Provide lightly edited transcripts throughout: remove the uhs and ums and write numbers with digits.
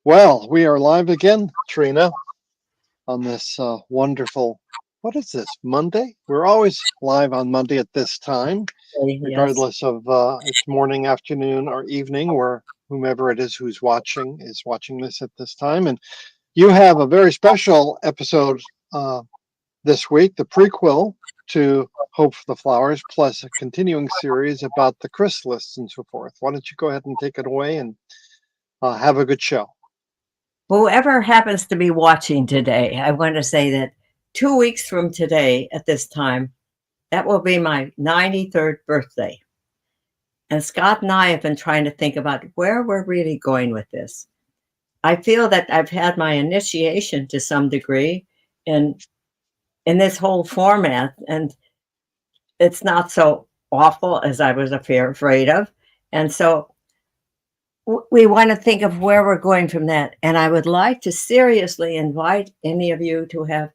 Well, we are live again, Trina, on this wonderful, what is this, Monday? We're always live on Monday at this time, Yes. regardless of it's morning, afternoon, or evening, or whomever it is who's watching is watching this at this time. And you have a very special episode this week, the prequel to Hope for the Flowers, plus a continuing series about the chrysalids and so forth. Why don't you go ahead and take it away and have a good show? Whoever happens to be watching today, I want to say that 2 weeks from today at this time, that will be my 93rd birthday. And Scott and I have been trying to think about where we're really going with this. I feel that I've had my initiation to some degree in this whole format, and it's not so awful as I was afraid of. And so we want to think of where we're going from that. And I would like to seriously invite any of you to have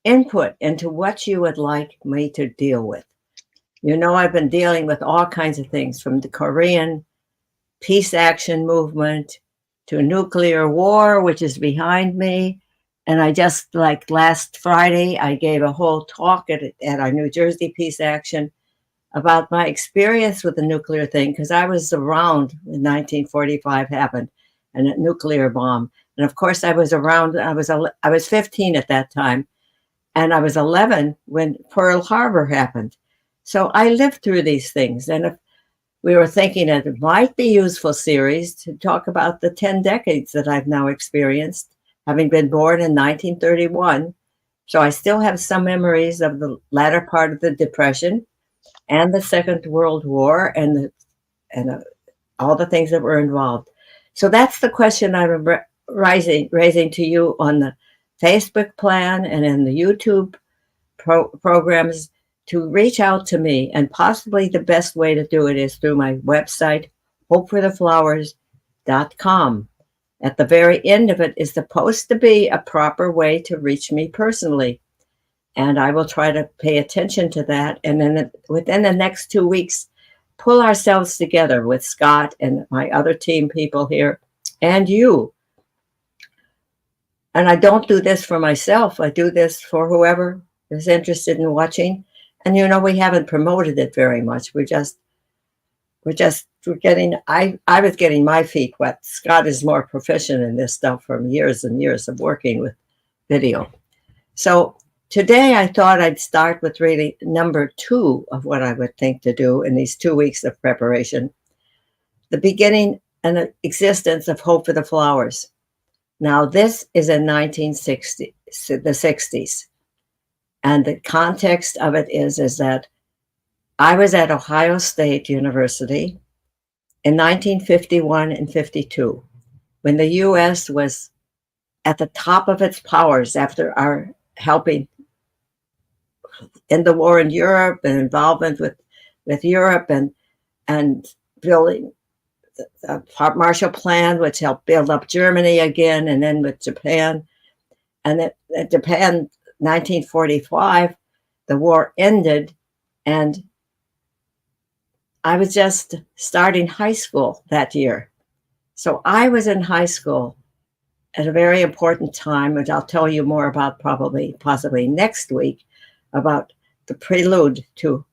input into what you would like me to deal with. You know, I've been dealing with all kinds of things, from the Korean peace action movement to nuclear war, which is behind me. And I just, like last Friday, I gave a whole talk at our New Jersey peace action about my experience with the nuclear thing, because I was around when 1945 happened and a nuclear bomb. And of course, I was around, I was 15 at that time, and I was 11 when Pearl Harbor happened. So I lived through these things. And if we were thinking that it might be a useful series to talk about the 10 decades that I've now experienced, having been born in 1931. So I still have some memories of the latter part of the Depression and the Second World War and all the things that were involved. So that's the question I'm raising to you on the Facebook plan and in the YouTube programs, to reach out to me. And possibly the best way to do it is through my website, hopefortheflowers.com. At the very end of it is supposed to be a proper way to reach me personally. And I will try to pay attention to that. And then within the next 2 weeks, pull ourselves together with Scott and my other team people here and you. And I don't do this for myself. I do this for whoever is interested in watching. And, you know, we haven't promoted it very much. We're getting, I was getting my feet wet. Scott is more proficient in this stuff from years and years of working with video. So today I thought I'd start with really number 2 of what I would think to do in these 2 weeks of preparation. The beginning and the existence of Hope for the Flowers. Now, this is in the 60s. And the context of it is that I was at Ohio State University in 1951 and 52, when the U.S. was at the top of its powers after our helping in the war in Europe and involvement with Europe and building the Marshall Plan, which helped build up Germany again, and then with Japan. And at Japan, 1945, the war ended, and I was just starting high school that year. So I was in high school at a very important time, which I'll tell you more about possibly next week, about the prelude to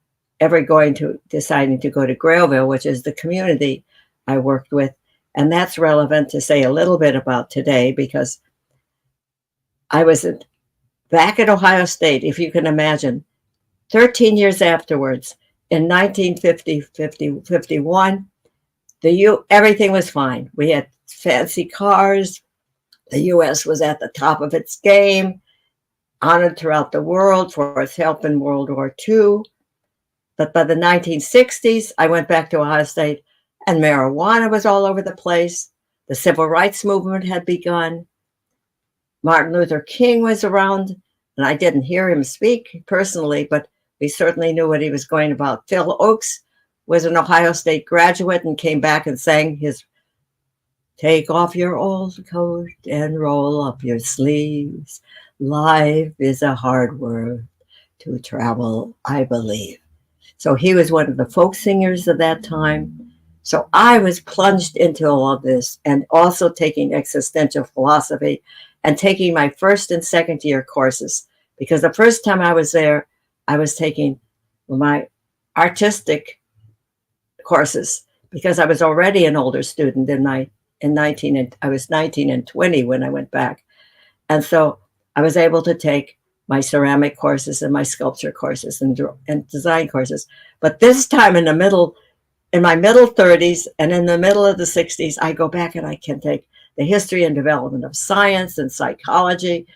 deciding to go to Grailville, which is the community I worked with. And that's relevant to say a little bit about today, because I was back at Ohio State, if you can imagine, 13 years afterwards, in 1951, everything was fine. We had fancy cars. The U.S. was at the top of its game, honored throughout the world for its help in World War II. But by the 1960s, I went back to Ohio State, and marijuana was all over the place. The civil rights movement had begun. Martin Luther King was around, and I didn't hear him speak personally, but we certainly knew what he was going about. Phil Oakes was an Ohio State graduate and came back and sang his "Take off your old coat and roll up your sleeves. Life is a hard word to travel, I believe." So he was one of the folk singers of that time. So I was plunged into all of this, and also taking existential philosophy and taking my first and second year courses. Because the first time I was there, I was taking my artistic courses because I was already an older student in 19 and I was 19 and 20 when I went back. And so I was able to take my ceramic courses and my sculpture courses and design courses. But this time in my middle 30s and in the middle of the 60s, I go back and I can take the history and development of science and psychology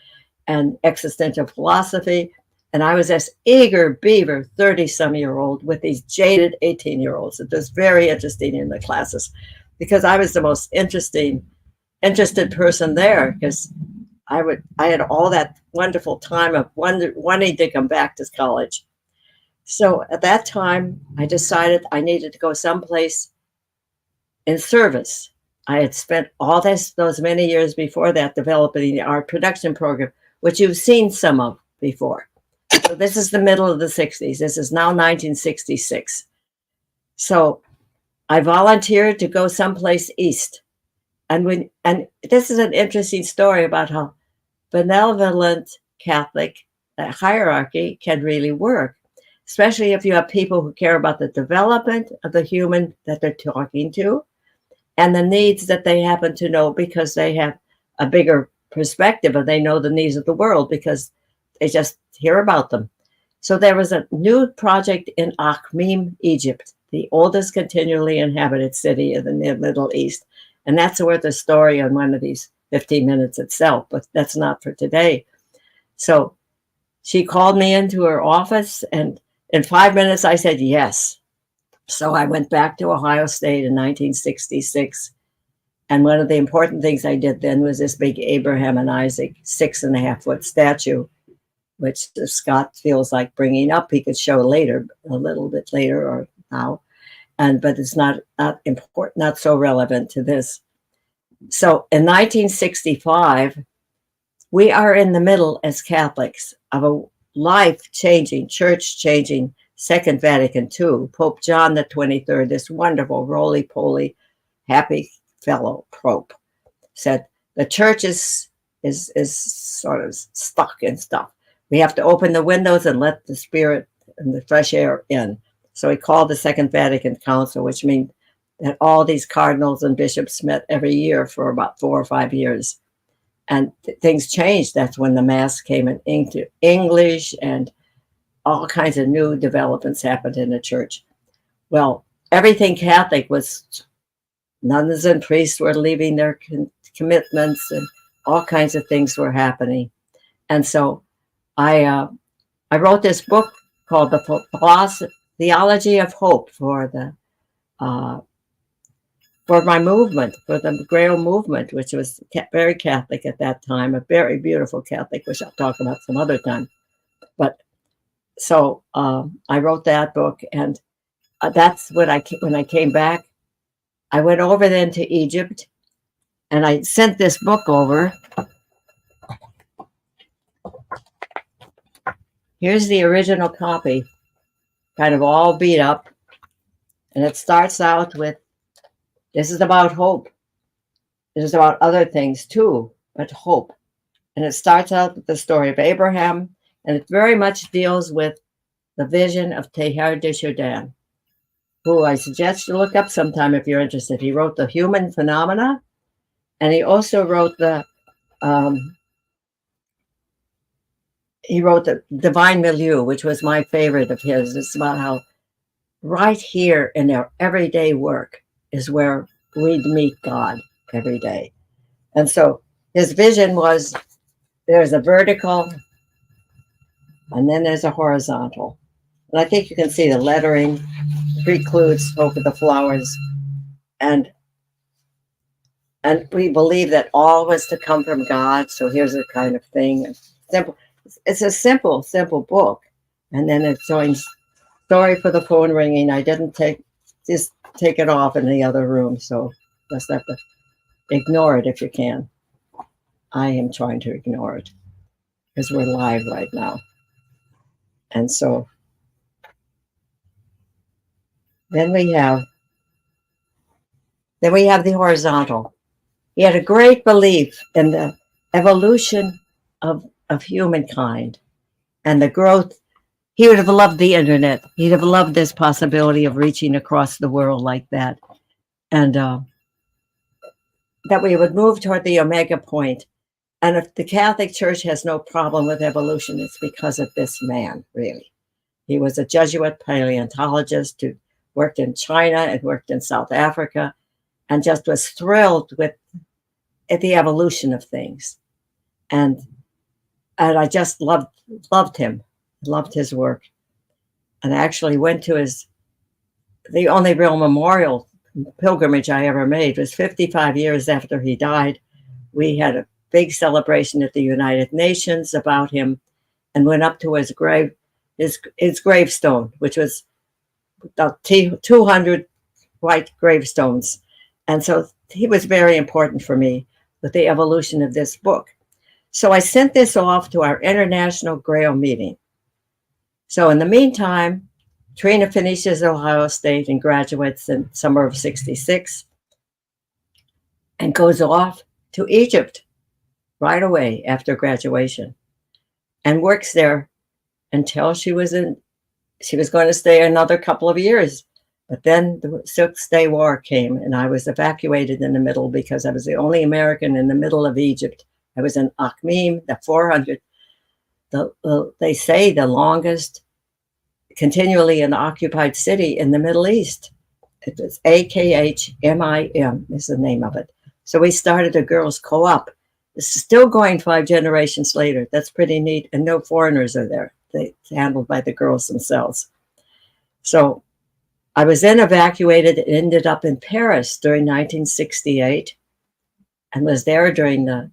and existential philosophy. And I was this eager beaver 30-some-year-old with these jaded 18-year-olds. It was very interesting in the classes because I was the most interested person there because I had all that wonderful time of wanting to come back to college. So at that time, I decided I needed to go someplace in service. I had spent all those many years before that developing our production program, which you've seen some of before. So this is the middle of the 60s. This is now 1966. So I volunteered to go someplace east. And this is an interesting story about how benevolent Catholic hierarchy can really work, especially if you have people who care about the development of the human that they're talking to and the needs that they happen to know because they have a bigger perspective and they know the needs of the world because they just hear about them. So there was a new project in Akhmim, Egypt, the oldest continually inhabited city in the Middle East. And that's worth a story on one of these 15 minutes itself, but that's not for today. So she called me into her office, and in 5 minutes I said yes. So I went back to Ohio State in 1966. And one of the important things I did then was this big Abraham and Isaac 6.5-foot statue, which Scott feels like bringing up. He could show later, a little bit later or now. But it's not important, not so relevant to this. So in 1965, we are in the middle as Catholics of a life-changing, church-changing Second Vatican II. Pope John the 23rd, this wonderful, roly-poly, happy fellow Pope, said the church is sort of stuck in stuff. We have to open the windows and let the spirit and the fresh air in. So he called the Second Vatican Council, which means that all these cardinals and bishops met every year for about 4 or 5 years. And things changed. That's when the Mass came into English and all kinds of new developments happened in the church. Well, everything Catholic was, nuns and priests were leaving their commitments and all kinds of things were happening. And so I wrote this book called The Theology of Hope for my movement, for the Grail movement, which was very Catholic at that time, a very beautiful Catholic, which I'll talk about some other time. But so I wrote that book, and that's when I came back. I went over then to Egypt, and I sent this book over. Here's the original copy, kind of all beat up. And it starts out with, this is about hope. It is about other things too, but hope. And it starts out with the story of Abraham, and it very much deals with the vision of Teilhard de Chardin, who I suggest you look up sometime if you're interested. He wrote The Human Phenomena, and he also wrote the Divine Milieu, which was my favorite of his. It's about how right here in our everyday work is where we meet God every day. And so his vision was there's a vertical and then there's a horizontal. And I think you can see the lettering precludes hope of the flowers. And we believe that all was to come from God. So here's a kind of thing. Simple. It's a simple book. And then it joins, sorry for the phone ringing. I didn't take it off in the other room. So just have to ignore it if you can. I am trying to ignore it because we're live right now. And so then we have Then we have the horizontal. He had a great belief in the evolution of humankind and the growth. He would have loved the internet. He'd have loved this possibility of reaching across the world like that. And that we would move toward the omega point. And if the Catholic Church has no problem with evolution, it's because of this man, really. He was a Jesuit paleontologist who worked in China and worked in South Africa and just was thrilled with the evolution of things. And I just loved him, loved his work. And I actually went to the only real memorial pilgrimage I ever made was 55 years after he died. We had a big celebration at the United Nations about him and went up to his grave, his gravestone, which was 200 white gravestones. And so he was very important for me with the evolution of this book. So I sent this off to our International Grail meeting. So in the meantime, Trina finishes Ohio State and graduates in summer of '66 and goes off to Egypt right away after graduation and works there until she was going to stay another couple of years. But then the 6-Day War came and I was evacuated in the middle because I was the only American in the middle of Egypt. I was in Akhmim, the 400, they say the longest continually an occupied city in the Middle East. It was AKHMIM is the name of it. So we started a girls' co-op. This is still going 5 generations later. That's pretty neat. And no foreigners are there. It's handled by the girls themselves. So I was then evacuated and ended up in Paris during 1968 and was there during the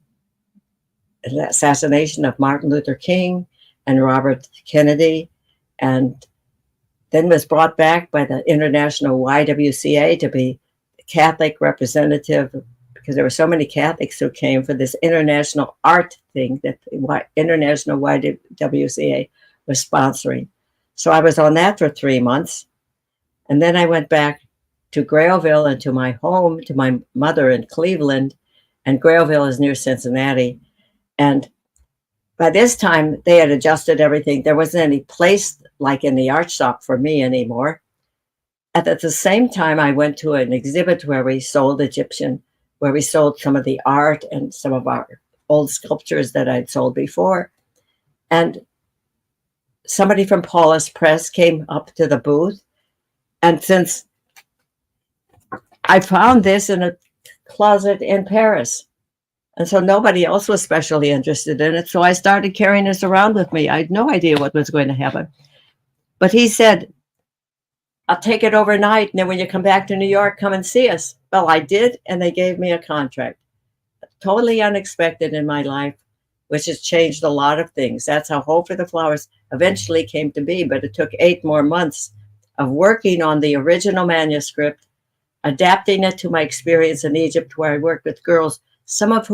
assassination of Martin Luther King and Robert Kennedy, and then was brought back by the international YWCA to be the Catholic representative because there were so many Catholics who came for this international art thing that the international YWCA was sponsoring. So I was on that for 3 months. And then I went back to Grailville and to my home, to my mother in Cleveland. And Grailville is near Cincinnati. And by this time, they had adjusted everything. There wasn't any place like in the art shop for me anymore. At the same time, I went to an exhibit where we sold some of the art and some of our old sculptures that I'd sold before. And somebody from Paulus Press came up to the booth. And since I found this in a closet in Paris, and so nobody else was especially interested in it. So I started carrying this around with me. I had no idea what was going to happen. But he said, I'll take it overnight. And then when you come back to New York, come and see us. Well, I did. And they gave me a contract. Totally unexpected in my life, which has changed a lot of things. That's how Hope for the Flowers eventually came to be. But it took 8 more months of working on the original manuscript, adapting it to my experience in Egypt, where I worked with girls, some of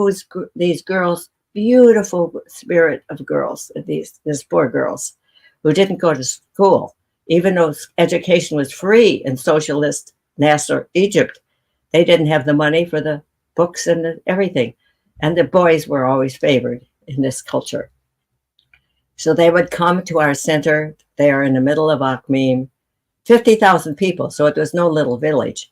these girls, beautiful spirit of girls, these poor girls who didn't go to school, even though education was free in socialist Nasser, Egypt. They didn't have the money for the books and everything. And the boys were always favored in this culture. So they would come to our center there in the middle of Akhmim, 50,000 people. So it was no little village.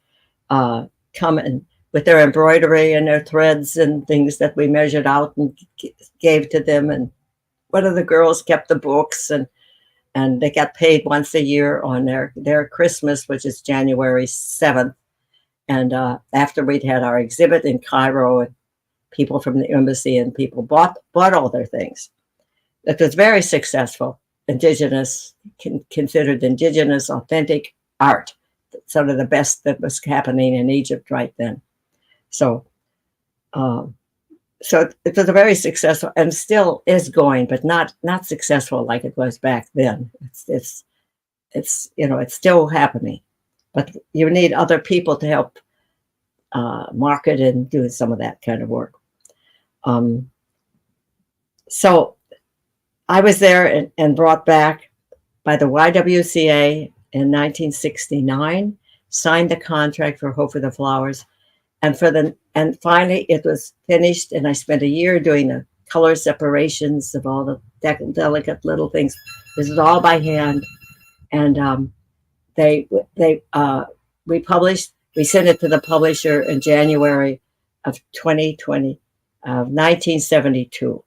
Come and with their embroidery and their threads and things that we measured out and gave to them. And one of the girls kept the books and they got paid once a year on their Christmas, which is January 7th. And after we'd had our exhibit in Cairo, and people from the embassy and people bought all their things. It was very successful, considered indigenous, authentic art, sort of the best that was happening in Egypt right then. So it was a very successful and still is going, but not successful like it was back then. It's still happening, but you need other people to help market and do some of that kind of work. So I was there and brought back by the YWCA in 1969, signed the contract for Hope for the Flowers. And finally it was finished, and I spent a year doing the color separations of all the delicate little things. This is all by hand, and they we published. We sent it to the publisher in January of 2020, 1972.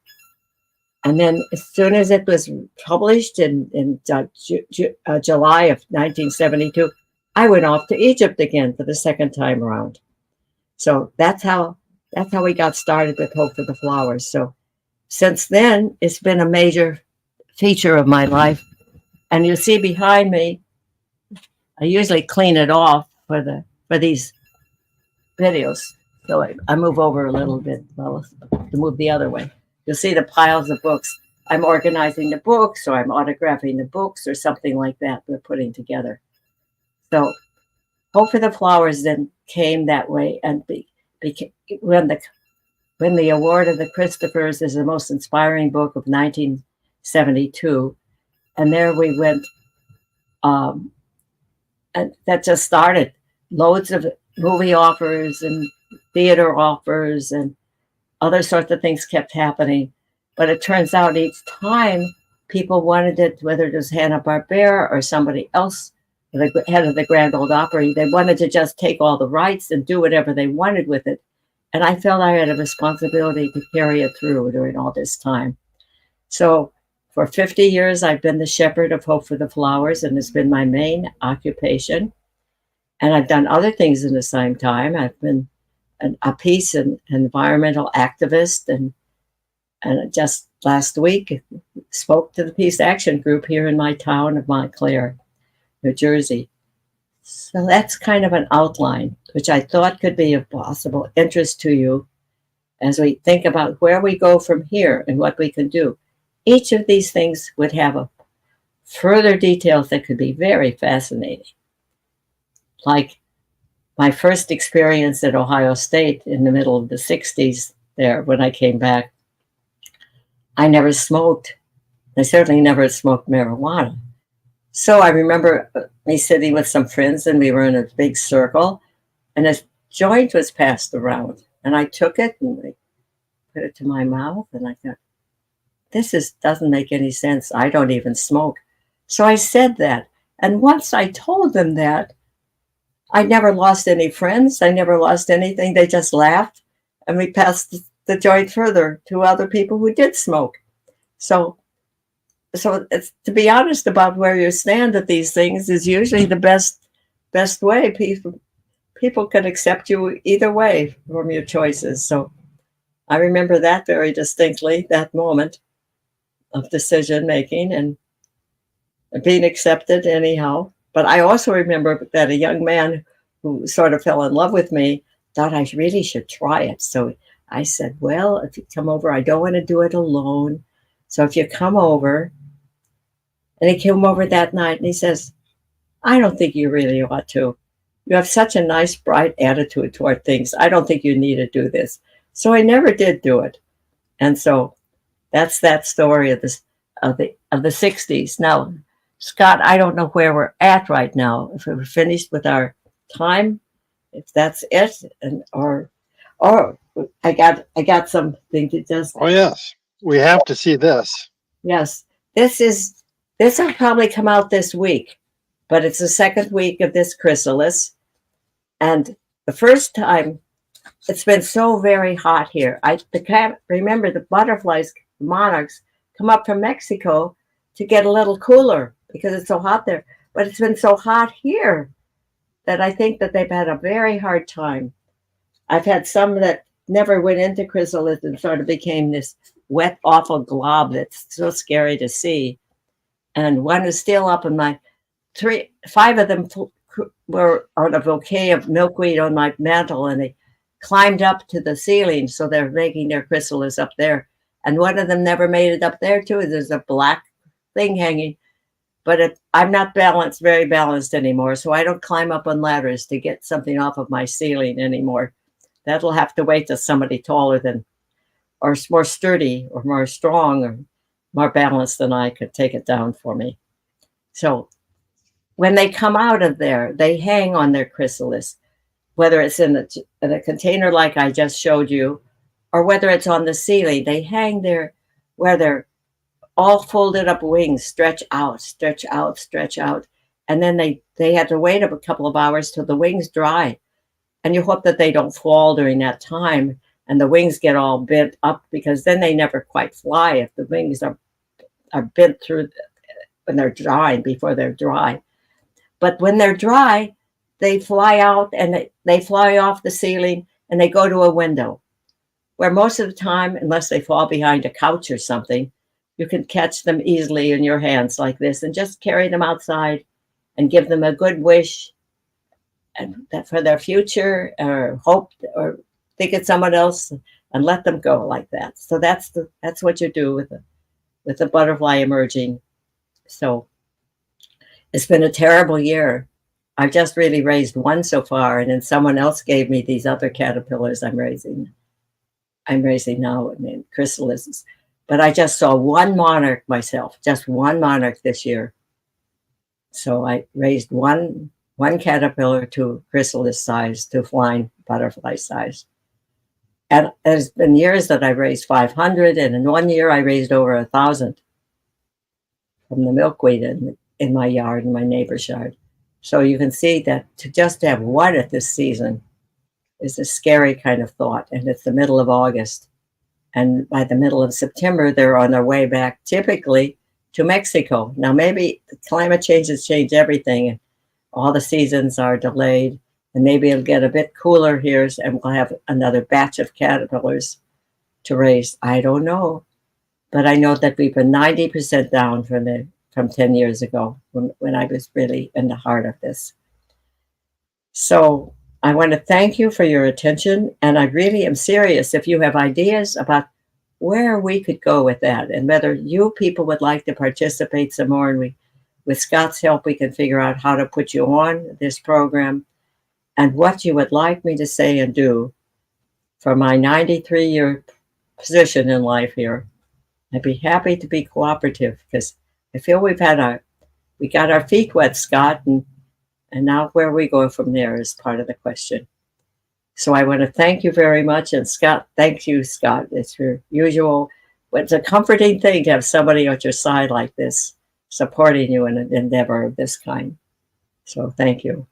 And then as soon as it was published in July of 1972, I went off to Egypt again for the second time around. So that's how we got started with Hope for the Flowers. So since then, it's been a major feature of my life. And you see behind me, I usually clean it off for these videos. So I move over a little bit, well, to move the other way. You'll see the piles of books. I'm organizing the books, or I'm autographing the books, or something like that we're putting together. So Hope for the Flowers then came that way, and when the award of the Christophers is the most inspiring book of 1972, and there we went, and that just started. Loads of movie offers and theater offers and other sorts of things kept happening. But it turns out each time people wanted it, whether it was Hanna-Barbera or somebody else, the head of the Grand Ole Opry, they wanted to just take all the rights and do whatever they wanted with it. And I felt I had a responsibility to carry it through during all this time. So for 50 years, I've been the shepherd of Hope for the Flowers, and it's been my main occupation. And I've done other things in the same time. I've been a peace and environmental activist, and just last week spoke to the Peace Action Group here in my town of Montclair, New Jersey. So that's kind of an outline, which I thought could be of possible interest to you as we think about where we go from here and what we can do. Each of these things would have a further details that could be very fascinating. Like my first experience at Ohio State in the middle of the 60s there, when I came back, I never smoked. I certainly never smoked marijuana. So I remember me sitting with some friends, and we were in a big circle, and a joint was passed around, and I took it and I put it to my mouth, and I thought, this doesn't make any sense. I don't even smoke. So I said that. And once I told them that, I never lost any friends. I never lost anything. They just laughed, and we passed the joint further to other people who did smoke. So it's, to be honest about where you stand at these things is usually the best way. People can accept you either way from your choices. So I remember that very distinctly, that moment of decision making and being accepted anyhow. But I also remember that a young man who sort of fell in love with me thought I really should try it. So I said, well, if you come over, I don't want to do it alone. So if you come over, and he came over that night and he says, I don't think you really ought to. You have such a nice, bright attitude toward things. I don't think you need to do this. So I never did do it. And so that's that story of the 60s. Now, Scott, I don't know where we're at right now. If we're finished with our time, if that's it, or I got something to just. Oh yes, we have to see this. Yes, this will probably come out this week, but it's the second week of this chrysalis, and the first time. It's been so very hot here. I can't remember the butterflies, monarchs, come up from Mexico to get a little cooler because it's so hot there. But it's been so hot here that I think that they've had a very hard time. I've had some that never went into chrysalis and sort of became this wet, awful glob that's so scary to see. And one is still up in my 5 of them were on a bouquet of milkweed on my mantle, and they climbed up to the ceiling, so they're making their chrysalis up there. And one of them never made it up there too. There's a black thing hanging, but I'm not very balanced anymore, so I don't climb up on ladders to get something off of my ceiling anymore. That'll have to wait till somebody taller than, or more sturdy, or more strong, or more balanced than I could take it down for me. So when they come out of there, they hang on their chrysalis. whether it's in a container like I just showed you, or whether it's on the ceiling, they hang there where they're all folded up wings, stretch out, stretch out, stretch out. And then they had to wait a couple of hours till the wings dry. And you hope that they don't fall during that time and the wings get all bent up, because then they never quite fly if the wings are bent through when they're drying before they're dry. But when they're dry, they fly out and they fly off the ceiling and they go to a window where most of the time, unless they fall behind a couch or something, you can catch them easily in your hands like this and just carry them outside and give them a good wish and that for their future, or hope, or think it's someone else, and let them go like that. So that's what you do with the butterfly emerging. So it's been a terrible year. I've just really raised one so far, and then someone else gave me these other caterpillars I'm raising now, I mean, chrysalises. But I just saw one monarch myself, just one monarch this year. So I raised one caterpillar to chrysalis size to flying butterfly size. And there's been years that I raised 500, and in 1 year I raised over 1,000 from the milkweed in my yard, in my neighbor's yard. So you can see that to just have one at this season is a scary kind of thought. And it's the middle of August. And by the middle of September, they're on their way back, typically, to Mexico. Now, maybe the climate change has changed everything, and all the seasons are delayed, and maybe it'll get a bit cooler here, and we'll have another batch of caterpillars to raise. I don't know. But I know that we've been 90% down from 10 years ago, when I was really in the heart of this. So I want to thank you for your attention, and I really am serious. If you have ideas about where we could go with that, and whether you people would like to participate some more, and with Scott's help, we can figure out how to put you on this program, and what you would like me to say and do for my 93-year position in life here. I'd be happy to be cooperative, because I feel we got our feet wet, Scott, and now where we go from there is part of the question. So I want to thank you very much. And Scott, thank you, Scott. It's your usual, it's a comforting thing to have somebody at your side like this, supporting you in an endeavor of this kind. So thank you.